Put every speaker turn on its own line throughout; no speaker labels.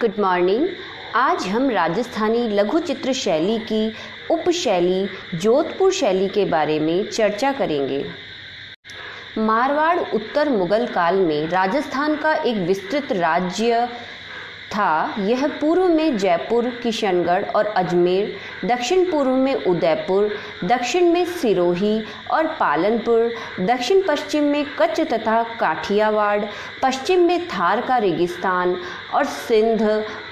Good morning. आज हम राजस्थानी लघु चित्र शैली की उपशैली जोधपुर शैली के बारे में चर्चा करेंगे। मारवाड़ उत्तर मुगल काल में राजस्थान का एक विस्तृत राज्य था। यह पूर्व में जयपुर, किशनगढ़ और अजमेर, दक्षिण पूर्व में उदयपुर, दक्षिण में सिरोही और पालनपुर, दक्षिण पश्चिम में कच्छ तथा काठियावाड़, पश्चिम में थार का रेगिस्तान और सिंध,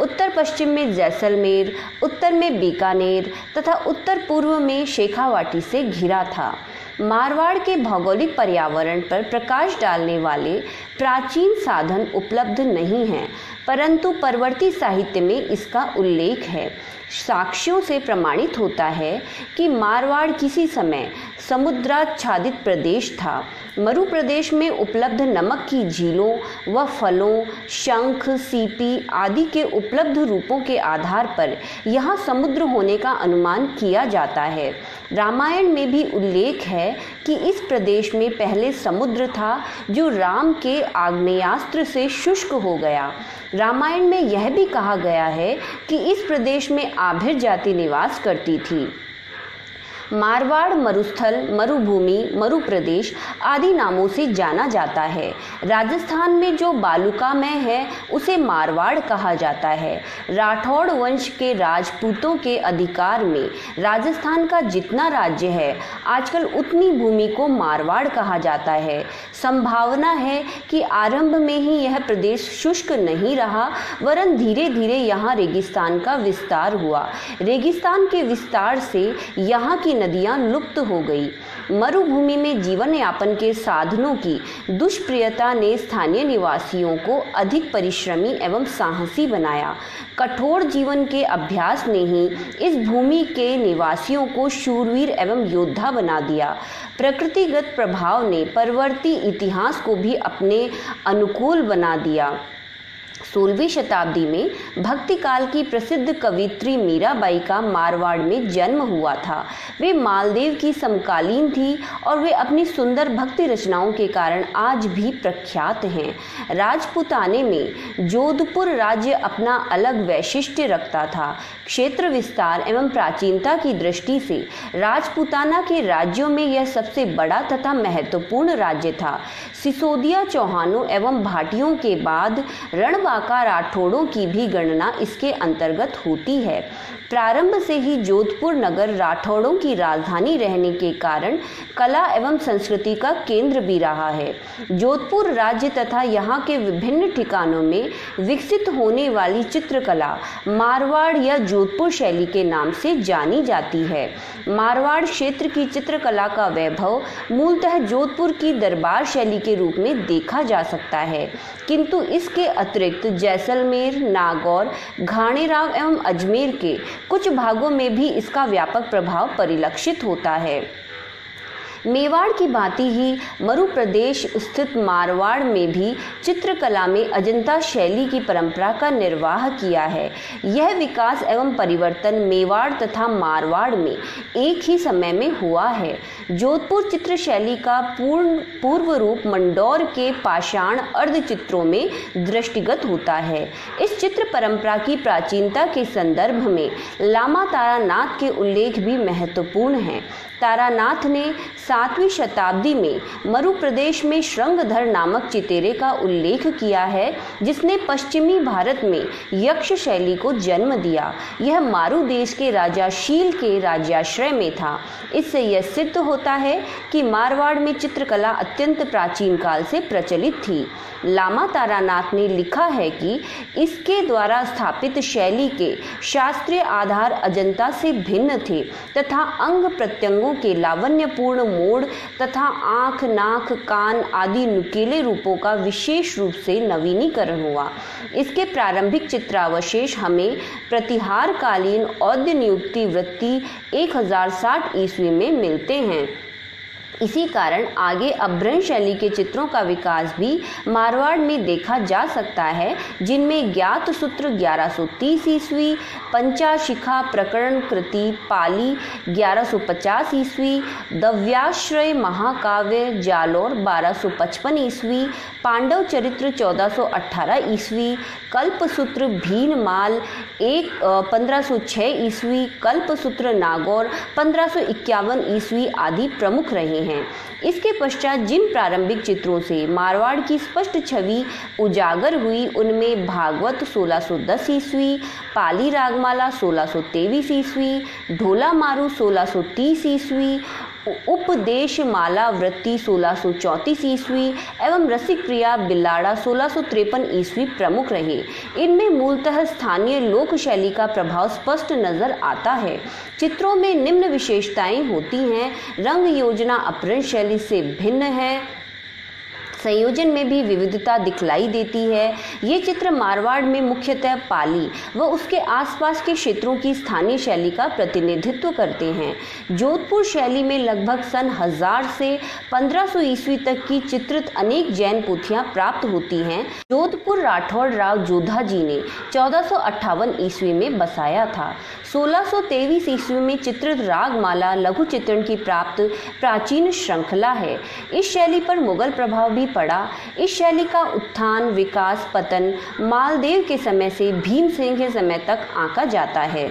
उत्तर पश्चिम में जैसलमेर, उत्तर में बीकानेर तथा उत्तर पूर्व में शेखावाटी से घिरा था। मारवाड़ के भौगोलिक पर्यावरण पर प्रकाश डालने वाले प्राचीन साधन उपलब्ध नहीं हैं, परंतु परवर्ती साहित्य में इसका उल्लेख है। साक्ष्यों से प्रमाणित होता है कि मारवाड़ किसी समय समुद्राच्छादित प्रदेश था। मरु प्रदेश में उपलब्ध नमक की झीलों व फलों, शंख, सीपी आदि के उपलब्ध रूपों के आधार पर यहाँ समुद्र होने का अनुमान किया जाता है। रामायण में भी उल्लेख है कि इस प्रदेश में पहले समुद्र था जो राम के आग्नेयास्त्र से शुष्क हो गया। रामायण में यह भी कहा गया है कि इस प्रदेश में आभिर जाति निवास करती थी। मारवाड़ मरुस्थल, मरुभूमि, मरु प्रदेश आदि नामों से जाना जाता है। राजस्थान में जो बालुकामय है उसे मारवाड़ कहा जाता है। राठौड़ वंश के राजपूतों के अधिकार में राजस्थान का जितना राज्य है, आजकल उतनी भूमि को मारवाड़ कहा जाता है। संभावना है कि आरंभ में ही यह प्रदेश शुष्क नहीं रहा, वरन धीरे धीरे यहाँ रेगिस्तान का विस्तार हुआ। रेगिस्तान के विस्तार से यहाँ की नदियां लुप्त हो गई। मरुभूमि में जीवन यापन के साधनों की दुष्प्रियता ने स्थानीय निवासियों को अधिक परिश्रमी एवं साहसी बनाया। कठोर जीवन के अभ्यास ने ही इस भूमि के निवासियों को शूरवीर एवं योद्धा बना दिया। प्रकृतिगत प्रभाव ने परवर्ती इतिहास को भी अपने अनुकूल बना दिया। 16वीं शताब्दी में भक्ति काल की प्रसिद्ध कवित्री मीराबाई का मारवाड़ में जन्म हुआ था। वे मालदेव की समकालीन थी और वे अपनी सुंदर भक्ति रचनाओं के कारण आज भी प्रख्यात हैं। राजपूताने में जोधपुर राज्य अपना अलग वैशिष्ट्य रखता था। क्षेत्र विस्तार एवं प्राचीनता की दृष्टि से राजपूताना के राज्यों में यह सबसे बड़ा तथा महत्वपूर्ण राज्य था। सिसोदिया चौहानों एवं भाटियों के बाद रणबांका राठौड़ों की भी गणना इसके अंतर्गत होती है। प्रारंभ से ही जोधपुर नगर राठौड़ों की राजधानी रहने के कारण कला एवं संस्कृति का केंद्र भी रहा है। जोधपुर राज्य तथा यहाँ के विभिन्न ठिकानों में विकसित होने वाली चित्रकला मारवाड़ या जोधपुर शैली के नाम से जानी जाती है। मारवाड़ क्षेत्र की चित्रकला का वैभव मूलतः जोधपुर की दरबार शैली के रूप में देखा जा सकता है, किंतु इसके अतिरिक्त जैसलमेर, नागौर, घाणेराव एवं अजमेर के कुछ भागों में भी इसका व्यापक प्रभाव परिलक्षित होता है। मेवाड़ की भांति ही मरु प्रदेश स्थित मारवाड़ में भी चित्रकला में अजंता शैली की परंपरा का निर्वाह किया है। यह विकास एवं परिवर्तन मेवाड़ तथा मारवाड़ में एक ही समय में हुआ है। जोधपुर चित्र शैली का पूर्व रूप मंडौर के पाषाण अर्ध चित्रों में दृष्टिगत होता है। इस चित्र परंपरा की प्राचीनता के संदर्भ में लामा तारानाथ के उल्लेख भी महत्वपूर्ण हैं। तारानाथ ने 7वीं शताब्दी में मरु प्रदेश में श्रृंगधर नामक चितेरे का उल्लेख किया है, जिसने पश्चिमी भारत में यक्ष शैली को जन्म दिया। यह मारू देश के राजा शील के राज्याश्रय में था। इससे यह सिद्ध होता है कि मारवाड़ में चित्रकला अत्यंत प्राचीन काल से प्रचलित थी। लामा तारानाथ ने लिखा है कि इसके द्वारा स्थापित शैली के शास्त्रीय आधार अजंता से भिन्न थे तथा अंग प्रत्यंगों के लावण्यपूर्ण मोड़ तथा आँख, नाक, कान आदि नुकीले रूपों का विशेष रूप से नवीनीकरण हुआ। इसके प्रारंभिक चित्रावशेष हमें प्रतिहारकालीन औद्य नियुक्ति वृत्ति 1060 ईस्वी में मिलते हैं। इसी कारण आगे अभ्रंश शैली के चित्रों का विकास भी मारवाड़ में देखा जा सकता है, जिनमें ज्ञात सूत्र 1130 ईस्वी, पंचाशिखा प्रकरण कृति पाली 1150 ईस्वी, दव्याश्रय महाकाव्य जालोर 1255 ईस्वी, पांडव चरित्र 1418 ईस्वी, कल्पसूत्र भीनमाल 1506 ईस्वी, कल्पसूत्र नागौर 1551 ईस्वी आदि प्रमुख रहे हैं। इसके पश्चात जिन प्रारंभिक चित्रों से मारवाड़ की स्पष्ट छवि उजागर हुई उनमें भागवत 1610 ईस्वी, पाली रागमाला 1623 ईस्वी, ढोला मारू 1630 ईस्वी, उपदेश माला वृत्ति 1634 ईस्वी एवं रसिक प्रिया बिल्लाड़ा 1653 ईस्वी प्रमुख रहे। इनमें मूलतः स्थानीय लोक शैली का प्रभाव स्पष्ट नजर आता है। चित्रों में निम्न विशेषताएं होती हैं। रंग योजना अपभ्रंश शैली से भिन्न है, संयोजन में भी विविधता दिखलाई देती है। ये चित्र मारवाड़ में मुख्यतः पाली व उसके आसपास के क्षेत्रों की स्थानीय शैली का प्रतिनिधित्व करते हैं। जोधपुर शैली में लगभग सन 1000 से 1500 ईस्वी तक की चित्रित अनेक जैन पोथियां प्राप्त होती हैं। जोधपुर राठौड़ राव जोधा जी ने 1458 ईस्वी में बसाया था। 1623 ईस्वी में चित्रित रागमाला लघु चित्रण की प्राप्त प्राचीन श्रृंखला है। इस शैली पर मुगल प्रभाव भी पड़ा। इस शैली का उत्थान, विकास, पतन मालदेव के समय से भीमसेन के समय तक आंका जाता है।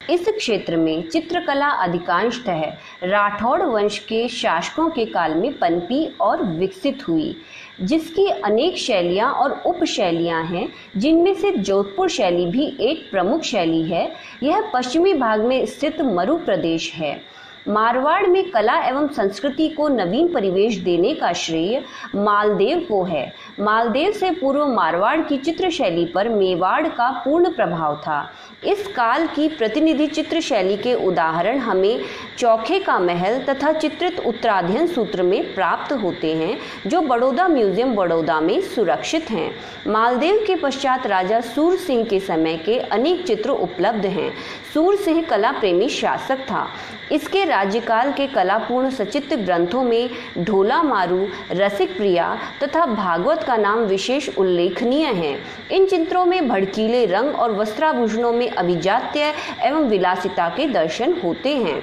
इस क्षेत्र में चित्रकला अधिकांशतः राठौड़ वंश के शासकों के काल में पनपी और विकसित हुई, जिसकी अनेक शैलियां और उपशैलियां हैं, जिनमें से जोधपुर शैली भी एक प्रमुख शैली है। यह पश्चिमी भाग में स्थित मरु प्रदेश है। मारवाड़ में कला एवं संस्कृति को नवीन परिवेश देने का श्रेय मालदेव को है। मालदेव से पूर्व मारवाड़ की चित्र शैली पर मेवाड़ का पूर्ण प्रभाव था। इस काल की प्रतिनिधि चित्र शैली के उदाहरण हमें चौखे का महल तथा चित्रित उत्तराध्ययन सूत्र में प्राप्त होते हैं, जो बड़ौदा म्यूजियम बड़ौदा में सुरक्षित हैं। मालदेव के पश्चात राजा सूर सिंह के समय के अनेक चित्र उपलब्ध हैं। सूर सिंह कला प्रेमी शासक था। इसके राज्यकाल के कलापूर्ण सचित्र ग्रंथों में ढोला मारू, रसिक प्रिया तथा भागवत का नाम विशेष उल्लेखनीय है। इन चित्रों में भड़कीले रंग और वस्त्राभूषणों में अभिजात्य एवं विलासिता के दर्शन होते हैं।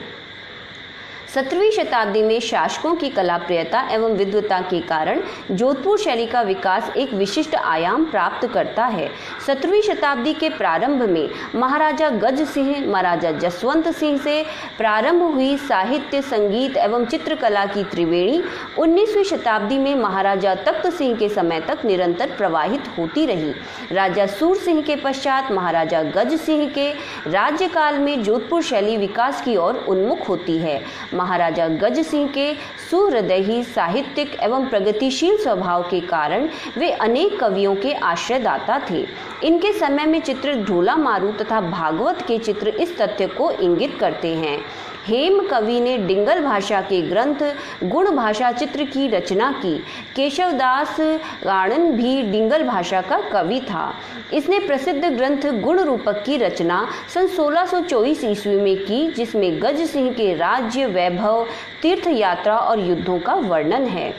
17वीं शताब्दी में शासकों की कलाप्रियता एवं विद्वता के कारण जोधपुर शैली का विकास एक विशिष्ट आयाम प्राप्त करता है। 17वीं शताब्दी के प्रारंभ में महाराजा गज सिंह, महाराजा जसवंत सिंह से प्रारंभ हुई साहित्य, संगीत एवं चित्रकला की त्रिवेणी 19वीं शताब्दी में महाराजा तख्त सिंह के समय तक निरंतर प्रवाहित होती रही। राजा सूर सिंह के पश्चात महाराजा गज सिंह के राज्यकाल में जोधपुर शैली विकास की ओर उन्मुख होती है। महाराजा गज सिंह के सुहृदयी, साहित्यिक एवं प्रगतिशील स्वभाव के कारण वे अनेक कवियों के आश्रयदाता थे। इनके समय में चित्रित ढोला मारू तथा भागवत के चित्र इस तथ्य को इंगित करते हैं। हेम कवि ने डिंगल भाषा के ग्रंथ गुण भाषा चित्र की रचना की। केशवदास गाणन भी डिंगल भाषा का कवि था। इसने प्रसिद्ध ग्रंथ गुण रूपक की रचना सन 1624 ईस्वी में की, जिसमें गज सिंह के राज्य, वैभव, तीर्थ यात्रा और युद्धों का वर्णन है।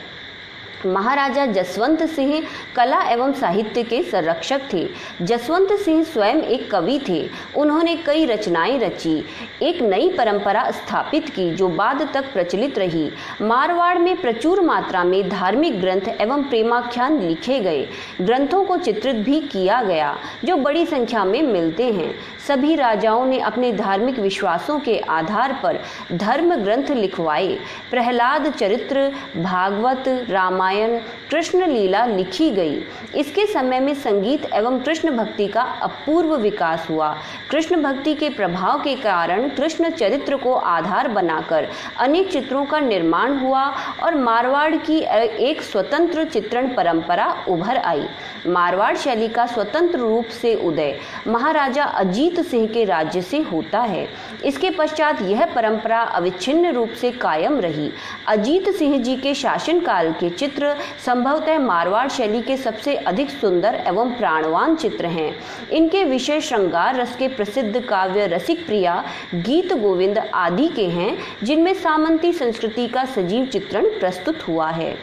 महाराजा जसवंत सिंह कला एवं साहित्य के संरक्षक थे। जसवंत सिंह स्वयं एक कवि थे। उन्होंने कई रचनाएं रची, एक नई परंपरा स्थापित की जो बाद तक प्रचलित रही। मारवाड़ में प्रचुर मात्रा में धार्मिक ग्रंथ एवं प्रेमाख्यान लिखे गए। ग्रंथों को चित्रित भी किया गया, जो बड़ी संख्या में मिलते हैं। सभी राजाओं ने अपने धार्मिक विश्वासों के आधार पर धर्म ग्रंथ लिखवाए। प्रहलाद चरित्र, भागवत, रामायण, कृष्ण लीला लिखी गई। इसके समय में संगीत एवं कृष्ण भक्ति का अपूर्व विकास हुआ। कृष्ण भक्ति के प्रभाव के कारण कृष्ण चरित्र को आधार बनाकर अनेक चित्रों का निर्माण हुआ और मारवाड़ की एक स्वतंत्र चित्रण परंपरा उभर आई। मारवाड़ शैली का स्वतंत्र रूप से उदय महाराजा अजीत सिंह के राज्य से होता है। इसके पश्चात यह परंपरा अविच्छिन्न रूप से कायम रही। अजीत सिंह जी के शासनकाल के चित्र चित्र संभवतः मारवाड़ शैली के सबसे अधिक सुंदर एवं प्राणवान चित्र हैं। इनके विषय श्रृंगार रस के प्रसिद्ध काव्य रसिक प्रिया, गीत गोविंद आदि के हैं, जिनमें सामंती संस्कृति का सजीव चित्रण प्रस्तुत हुआ है।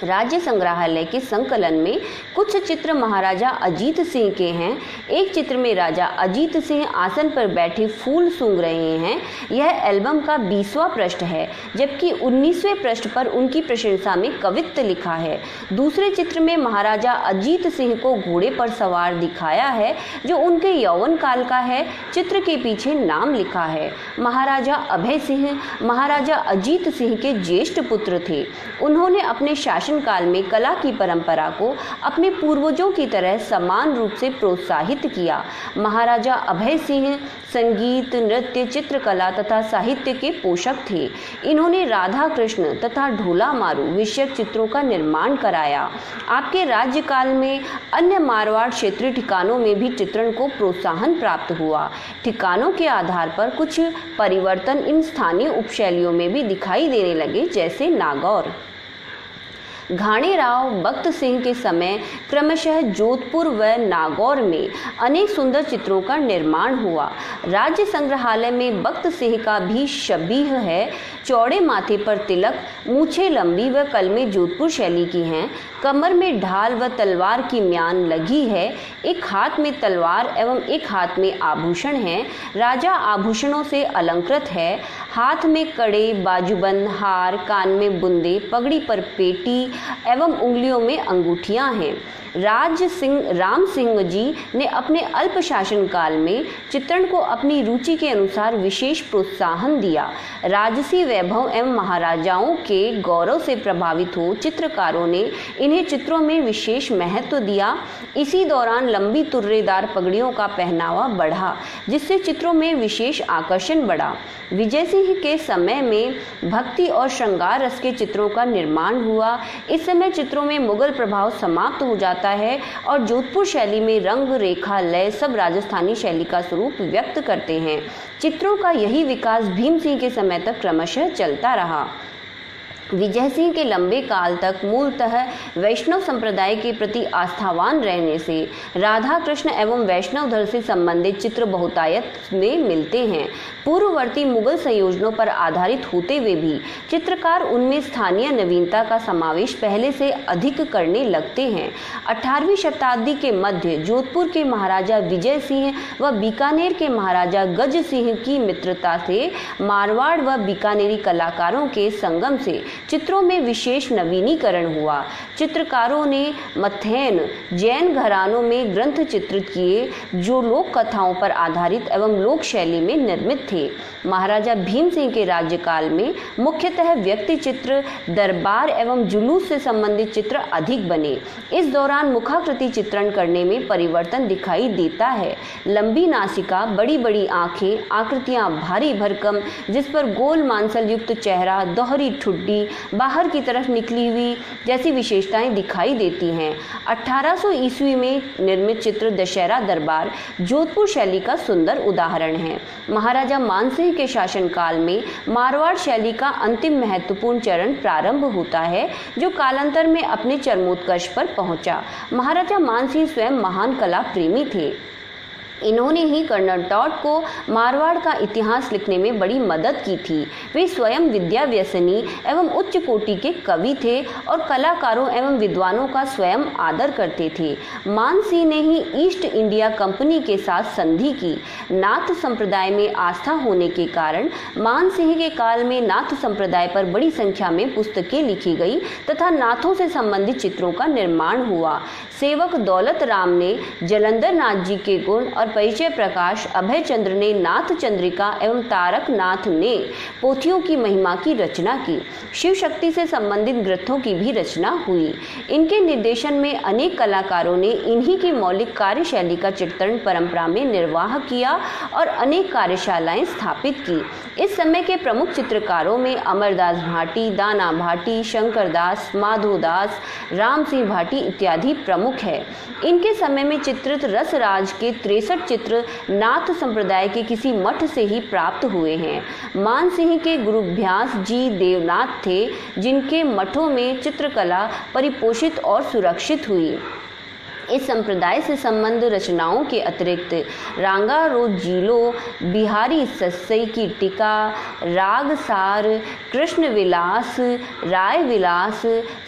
राज्य संग्रहालय के संकलन में कुछ चित्र महाराजा अजीत सिंह के हैं। एक चित्र में राजा अजीत सिंह आसन पर बैठे फूल सूंघ रहे हैं। यह एल्बम का 20वां पृष्ठ है, जबकि 19वें पृष्ठ पर उनकी प्रशंसा में कवित्व लिखा है। दूसरे चित्र में महाराजा अजीत सिंह को घोड़े पर सवार दिखाया है, जो उनके यौवन काल का है। चित्र के पीछे नाम लिखा है। महाराजा अभय सिंह महाराजा अजीत सिंह के ज्येष्ठ पुत्र थे। उन्होंने अपने शासन काल में कला की परंपरा को अपने पूर्वजों की तरह समान रूप से प्रोत्साहित किया। महाराजा अभय सिंह संगीत, नृत्य, चित्रकला तथा साहित्य के पोषक थे। इन्होंने राधा कृष्ण तथा ढोला मारू विषयक चित्रों का निर्माण कराया। आपके राज्यकाल में अन्य मारवाड़ क्षेत्रीय ठिकानों में भी चित्रण को प्रोत्साहन प्राप्त हुआ। ठिकानों के आधार पर कुछ परिवर्तन इन स्थानीय उपशैलियों में भी दिखाई देने लगे, जैसे नागौर। घाणेराव भक्त सिंह के समय क्रमशः जोधपुर व नागौर में अनेक सुंदर चित्रों का निर्माण हुआ। राज्य संग्रहालय में भक्त सिंह का भी शबीह है। चौड़े माथे पर तिलक, मूछें लंबी व कलमें जोधपुर शैली की हैं। कमर में ढाल व तलवार की म्यान लगी है। एक हाथ में तलवार एवं एक हाथ में आभूषण है। राजा आभूषणों से अलंकृत है। हाथ में कड़े, बाजूबंद, हार, कान में बुंदे, पगड़ी पर पेटी एवं उंगलियों में अंगूठियां हैं। राम सिंह जी ने अपने अल्प शासन काल में चित्रण को अपनी रुचि के अनुसार विशेष प्रोत्साहन दिया। राजसी वैभव एवं महाराजाओं के गौरव से प्रभावित हो चित्रकारों ने इन्हें चित्रों में विशेष महत्व दिया। इसी दौरान लंबी तुर्रेदार पगड़ियों का पहनावा बढ़ा, जिससे चित्रों में विशेष आकर्षण बढ़ा। विजय सिंह के समय में भक्ति और श्रृंगार रस के चित्रों का निर्माण हुआ। इस समय चित्रों में मुगल प्रभाव समाप्त हो जाता है और जोधपुर शैली में रंग, रेखा, लय सब राजस्थानी शैली का स्वरूप व्यक्त करते हैं। चित्रों का यही विकास भीम सिंह के समय तक क्रमशः चलता रहा। विजय सिंह के लंबे काल तक मूलतः वैष्णव संप्रदाय के प्रति आस्थावान रहने से राधा कृष्ण एवं वैष्णव धर्म से संबंधित चित्र बहुतायत में मिलते हैं। पूर्ववर्ती मुगल संयोजनों पर आधारित होते हुए भी चित्रकार उनमें स्थानीय नवीनता का समावेश पहले से अधिक करने लगते हैं। 18वीं शताब्दी के मध्य जोधपुर के महाराजा विजय सिंह व बीकानेर के महाराजा गज सिंह की मित्रता से मारवाड़ व बीकानेरी कलाकारों के संगम से चित्रों में विशेष नवीनीकरण हुआ। चित्रकारों ने मथैन जैन घरानों में ग्रंथ चित्रित किए, जो लोक कथाओं पर आधारित एवं लोक शैली में निर्मित थे। महाराजा भीम सिंह के राज्यकाल में मुख्यतः व्यक्ति चित्र, दरबार एवं जुलूस से संबंधित चित्र अधिक बने। इस दौरान मुखाकृति चित्रण करने में परिवर्तन दिखाई देता है। लंबी नासिका, बड़ी बड़ी आंखें, आकृतियां भारी भरकम, जिस पर गोल मांसल युक्त चेहरा, दोहरी ठुड्डी, बाहर की तरफ निकली हुई जैसी विशेषताएं दिखाई देती हैं। 1800 ईस्वी में निर्मित चित्र दशहरा दरबार जोधपुर शैली का सुंदर उदाहरण है। महाराजा मानसिंह के शासनकाल में मारवाड़ शैली का अंतिम महत्वपूर्ण चरण प्रारंभ होता है, जो कालांतर में अपने चरमोत्कर्ष पर पहुंचा। महाराजा मानसिंह स्वयं महान कला प्रेमी थे। इन्होंने ही कर्नाटक को मारवाड़ का इतिहास लिखने में बड़ी मदद की थी। वे स्वयं विद्या व्यसनी एवं उच्च कोटि के कवि थे और कलाकारों एवं विद्वानों का स्वयं आदर करते थे। मानसिंह ने ही ईस्ट इंडिया कंपनी के साथ संधि की। नाथ संप्रदाय में आस्था होने के कारण मानसिंह के काल में नाथ संप्रदाय पर बड़ी संख्या में पुस्तकें लिखी गई तथा नाथों से संबंधित चित्रों का निर्माण हुआ। सेवक दौलत राम ने जलंधर नाथ जी के गुण और परिचय प्रकाश, अभय चंद्र ने नाथ चंद्रिका एवं तारक नाथ ने पोथियों की महिमा की रचना की। शिव शक्ति से संबंधित ग्रंथों की भी रचना हुई। इनके निर्देशन में अनेक कलाकारों ने इन्हीं की मौलिक कार्यशैली का चित्रण परंपरा में निर्वाह किया और अनेक कार्यशालाएं स्थापित की। इस समय के प्रमुख चित्रकारों में अमरदास भाटी, दाना भाटी, शंकर दास, माधोदास, राम सिंह भाटी इत्यादि प्रमुख है। इनके समय में चित्रित रसराज के 63 अधिक चित्र नाथ संप्रदाय के किसी मठ से ही प्राप्त हुए हैं। मानसिंह के गुरुभ्यास जी देवनाथ थे, जिनके मठों में चित्रकला परिपोषित और सुरक्षित हुई। इस संप्रदाय से संबंध रचनाओं के अतिरिक्त रांगारोजीलो, बिहारी सस्सई की टीका, रागसार, कृष्ण विलास, राय विलास,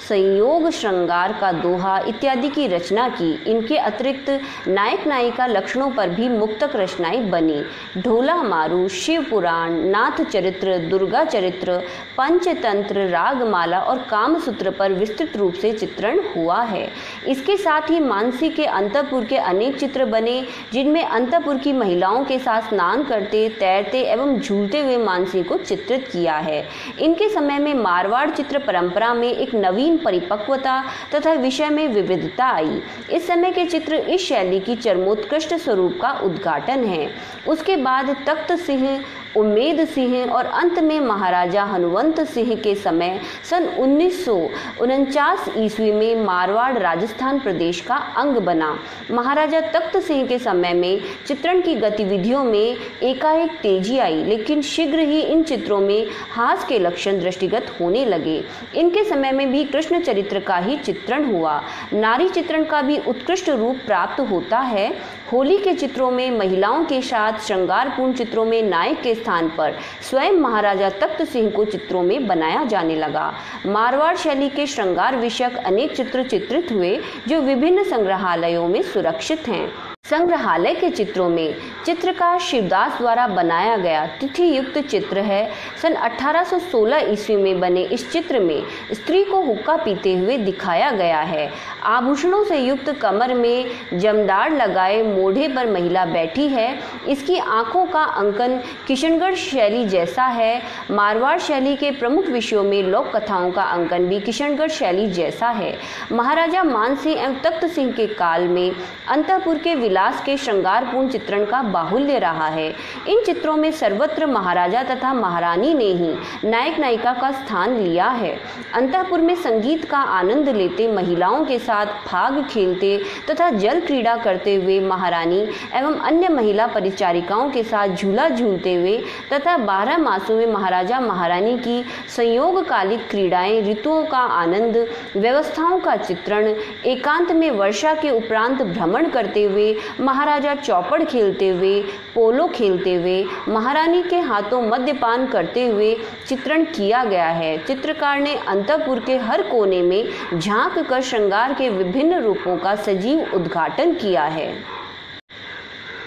संयोग श्रृंगार का दोहा इत्यादि की रचना की। इनके अतिरिक्त नायक नायिका लक्षणों पर भी मुक्तक रचनाएं बनी। ढोला मारू, शिव पुराण, नाथ चरित्र, दुर्गा चरित्र, पंचतंत्र, रागमाला और कामसूत्र पर विस्तृत रूप से चित्रण हुआ है। इसके साथ ही मानसी के अंतःपुर के अनेक चित्र बने, जिनमें अंतःपुर की महिलाओं के साथ स्नान करते, तैरते एवं झूलते हुए मानसी को चित्रित किया है। इनके समय में मारवाड़ चित्र परंपरा में एक नवीन परिपक्वता तथा विषय में विविधता आई। इस समय के चित्र इस शैली की चरमोत्कृष्ट स्वरूप का उद्घाटन है। उसके बाद तख्त सिंह, उम्मेद सिंह और अंत में महाराजा हनुवंत सिंह के समय सन 1949 ईस्वी में मारवाड़ राजस्थान प्रदेश का अंग बना। महाराजा तख्त सिंह के समय में चित्रण की गतिविधियों में एकाएक तेजी आई, लेकिन शीघ्र ही इन चित्रों में हास के लक्षण दृष्टिगत होने लगे। इनके समय में भी कृष्ण चरित्र का ही चित्रण हुआ। नारी चित्रण का भी उत्कृष्ट रूप प्राप्त होता है। होली के चित्रों में महिलाओं के साथ श्रृंगारपूर्ण चित्रों में नायक के स्थान पर स्वयं महाराजा तख्त सिंह को चित्रों में बनाया जाने लगा। मारवाड़ शैली के श्रृंगार विषयक अनेक चित्र चित्रित हुए, जो विभिन्न संग्रहालयों में सुरक्षित हैं। संग्रहालय के चित्रों में चित्रकार शिवदास द्वारा बनाया गया तिथि युक्त चित्र है। सन 1816 ईस्वी में बने इस चित्र में स्त्री को हुक्का पीते हुए दिखाया गया है। आभूषणों से युक्त कमर में जमदार लगाए मोढ़े पर महिला बैठी है। इसकी आंखों का अंकन किशनगढ़ शैली जैसा है। मारवाड़ शैली के प्रमुख विषयों में लोक कथाओं का अंकन भी किशनगढ़ शैली जैसा है। महाराजा मानसिंह एवं तख्त सिंह के काल में अंतःपुर के विलास के श्रृंगारपूर्ण चित्रण का बाहुल्य रहा है। इन चित्रों में सर्वत्र महाराजा तथा महारानी ने ही नायक नायिका का स्थान लिया है। अंतःपुर में संगीत का आनंद लेते, महिलाओं के साथ फाग खेलते तथा जल क्रीड़ा करते हुए महारानी एवं अन्य महिला परिचारिकाओं के साथ झूला झूलते हुए तथा 12 मासों में महाराजा महारानी की संयोगकालिक क्रीड़ाएं, ऋतुओं का आनंद, व्यवस्थाओं का चित्रण, एकांत में वर्षा के उपरांत भ्रमण करते हुए महाराजा चौपड़ खेलते हुए, पोलो खेलते हुए, महारानी के हाथों मद्यपान करते हुए चित्रण किया गया है। चित्रकार ने अंतःपुर के हर कोने में झांक कर श्रृंगार के विभिन्न रूपों का सजीव उद्घाटन किया है।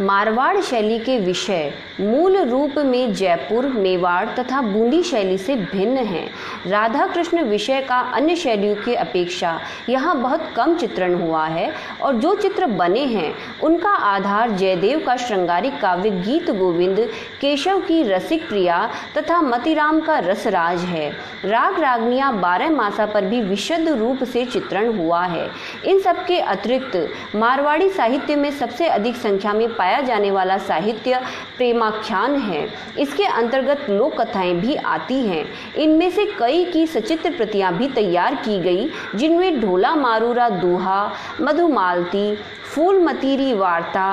मारवाड़ शैली के विषय मूल रूप में जयपुर, मेवाड़ तथा बूंदी शैली से भिन्न हैं। राधा कृष्ण विषय का अन्य शैलियों की अपेक्षा यहाँ बहुत कम चित्रण हुआ है और जो चित्र बने हैं उनका आधार जयदेव का श्रृंगारिक काव्य गीत गोविंद, केशव की रसिक प्रिया तथा मतिराम का रसराज है। राग रागनियाँ 12 मासा पर भी विशुद्ध रूप से चित्रण हुआ है। इन सब के अतिरिक्त मारवाड़ी साहित्य में सबसे अधिक संख्या में पाया जाने वाला साहित्य प्रेमाख्यान है। इसके अंतर्गत लोक कथाएं भी आती हैं। इनमें से कई की सचित्र प्रतियां भी तैयार की गई, जिनमें ढोला मारूरा दोहा, मधुमालती, फूलमती री वार्ता,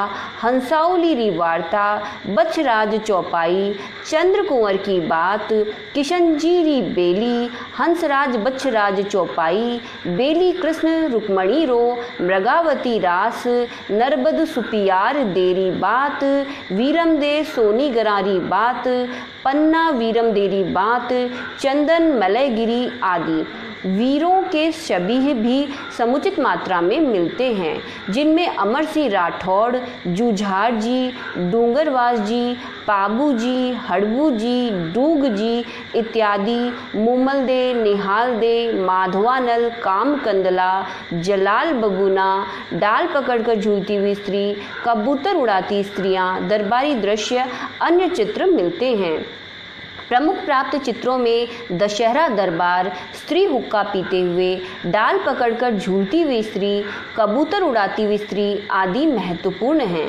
हंसाउली री वार्ता, बछराज चौपाई, चंद्र कुंवर की बात, किशनजी री बेली, हंसराज बछराज चौपाई, बेली कृष्ण रुक्मणी रो, मृगावती रास, नरबद सुपियार देरी बात, वीरम दे सोनी गरारी बात, पन्ना वीरम देरी बात, चंदन मलयगिरी आदि वीरों के शबीह भी समुचित मात्रा में मिलते हैं, जिनमें अमर सिंह राठौड़, जूझार जी, डूंगरवास जी, पाबू जी, हड़बू जी, डूग जी इत्यादि, मूमल दे, निहाल दे, माधवानल, कामकंदला, जलाल बबूना, डाल पकड़कर झूलती हुई स्त्री, कबूतर उड़ाती स्त्रियां, दरबारी दृश्य, अन्य चित्र मिलते हैं। प्रमुख प्राप्त चित्रों में दशहरा दरबार, स्त्री हुक्का पीते हुए, डाल पकड़कर झूलती हुई स्त्री, कबूतर उड़ाती हुई स्त्री आदि महत्वपूर्ण हैं।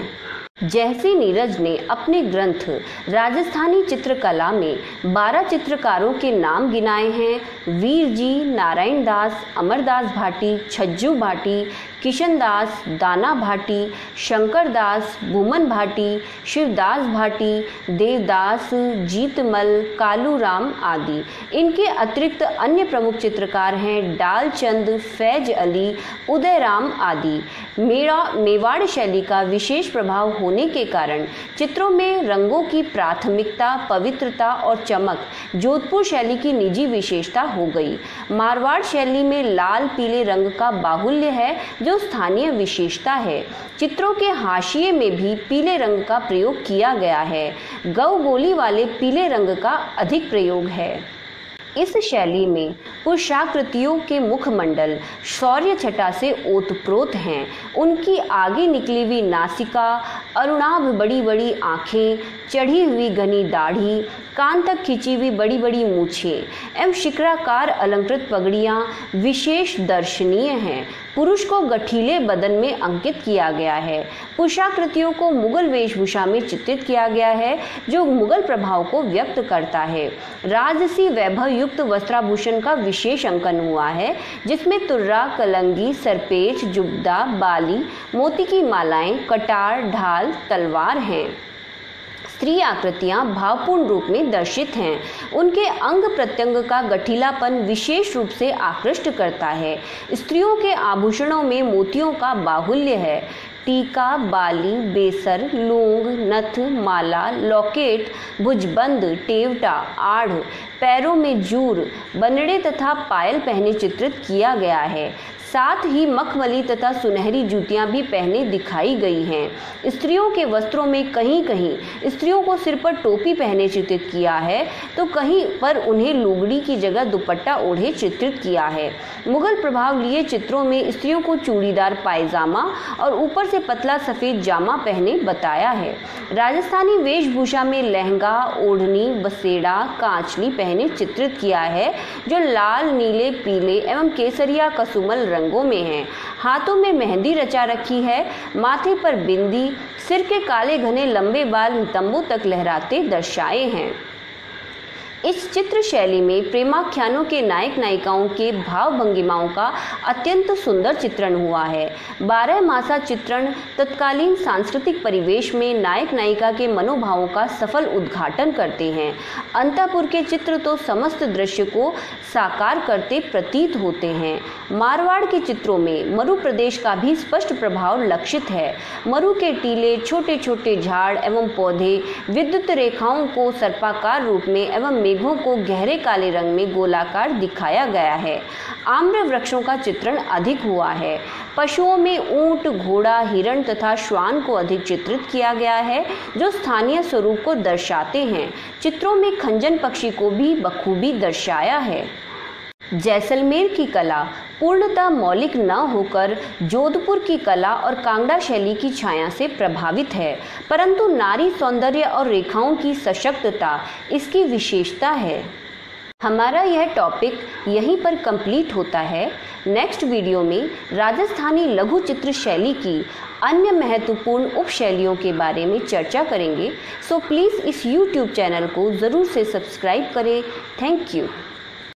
जयसी नीरज ने अपने ग्रंथ राजस्थानी चित्रकला में 12 चित्रकारों के नाम गिनाए हैं। वीर जी, नारायण दास, अमरदास भाटी, छज्जू भाटी, किशन दास, दाना भाटी, शंकर दास, भूमन भाटी, शिवदास भाटी, देवदास, जीतमल, कालूराम आदि। इनके अतिरिक्त अन्य प्रमुख चित्रकार हैं डालचंद, फैज अली, उदयराम आदि। मेवाड़ शैली का विशेष प्रभाव होने के कारण चित्रों में रंगों की प्राथमिकता, पवित्रता और चमक जोधपुर शैली की निजी विशेषता हो गई। मारवाड़ शैली में लाल पीले रंग का बाहुल्य है जो स्थानीय विशेषता है। चित्रों के हाशिए में भी पीले रंग का प्रयोग किया गया है। गौ गोली वाले पीले रंग का अधिक प्रयोग है। इस शैली में पुरुषाकृतियों के मुखमंडल शौर्य छटा से ओतप्रोत हैं। उनकी आगे निकली हुई नासिका, अरुणाभ बड़ी बड़ी आँखें, चढ़ी हुई घनी दाढ़ी, कान तक खिंची हुई बड़ी बड़ी मूछें एवं शिखराकार अलंकृत पगड़ियाँ विशेष दर्शनीय हैं। पुरुष को गठीले बदन में अंकित किया गया है। पुरुषाकृतियों को मुगल वेशभूषा में चित्रित किया गया है जो मुगल प्रभाव को व्यक्त करता है। राजसी वैभव युक्त वस्त्राभूषण का विशेष अंकन हुआ है जिसमें तुर्रा, कलंगी, सरपेच, जुब्दा, बाली, मोती की मालाएं, कटार, ढाल, तलवार हैं। स्त्री आकृतियां भावपूर्ण रूप में दर्शित हैं। उनके अंग प्रत्यंग का गठीलापन विशेष रूप से आकृष्ट करता है। स्त्रियों के आभूषणों में मोतियों का बाहुल्य है। टीका, बाली, बेसर, लूंग, नथ, माला, लॉकेट, भुजबंद, टेवटा, आढ़, पैरों में जूर, बनड़े तथा पायल पहने चित्रित किया गया है। साथ ही मखमली तथा सुनहरी जूतियां भी पहने दिखाई गई हैं। स्त्रियों के वस्त्रों में कहीं कहीं स्त्रियों को सिर पर टोपी पहने चित्रित किया है तो कहीं पर उन्हें लुगड़ी की जगह दुपट्टा ओढ़े चित्रित किया है। मुगल प्रभाव लिए चित्रों में स्त्रियों को चूड़ीदार पायजामा और ऊपर से पतला सफ़ेद जामा पहने बताया है। राजस्थानी वेशभूषा में लहंगा, ओढ़नी, बसेड़ा, कांचली पहने चित्रित किया है जो लाल, नीले, पीले एवं केसरिया कसुमल रंगों में है। हाथों में मेहंदी रचा रखी है। माथे पर बिंदी, सिर के काले घने लंबे बाल नितंबों तक लहराते दर्शाए हैं। इस चित्र शैली में प्रेमाख्यानों के नायक नायिकाओं के भाव भंगिमाओं का अत्यंत सुंदर चित्रण हुआ है। 12 मासा चित्रण तत्कालीन सांस्कृतिक परिवेश में नायक नायिका के मनोभावों का सफल उद्घाटन करते हैं। अंतःपुर के चित्र तो समस्त दृश्य को साकार करते प्रतीत होते हैं। मारवाड़ के चित्रों में मरु प्रदेश का भी स्पष्ट प्रभाव लक्षित है। मरु के टीले, छोटे छोटे झाड़ एवं पौधे, विद्युत रेखाओं को सर्पाकार रूप में एवं मेघों को गहरे काले रंग में गोलाकार दिखाया गया है। आम्र वृक्षों का चित्रण अधिक हुआ है। पशुओं में ऊंट, घोड़ा, हिरण तथा श्वान को अधिक चित्रित किया गया है जो स्थानीय स्वरूप को दर्शाते हैं। चित्रों में खंजन पक्षी को भी बखूबी दर्शाया है। जैसलमेर की कला पूर्णतः मौलिक न होकर जोधपुर की कला और कांगड़ा शैली की छाया से प्रभावित है, परंतु नारी सौंदर्य और रेखाओं की सशक्तता इसकी विशेषता है। हमारा यह टॉपिक यहीं पर कंप्लीट होता है। नेक्स्ट वीडियो में राजस्थानी लघु चित्र शैली की अन्य महत्वपूर्ण उपशैलियों के बारे में चर्चा करेंगे। सो प्लीज़ इस YouTube चैनल को ज़रूर से सब्सक्राइब करें। Thank you.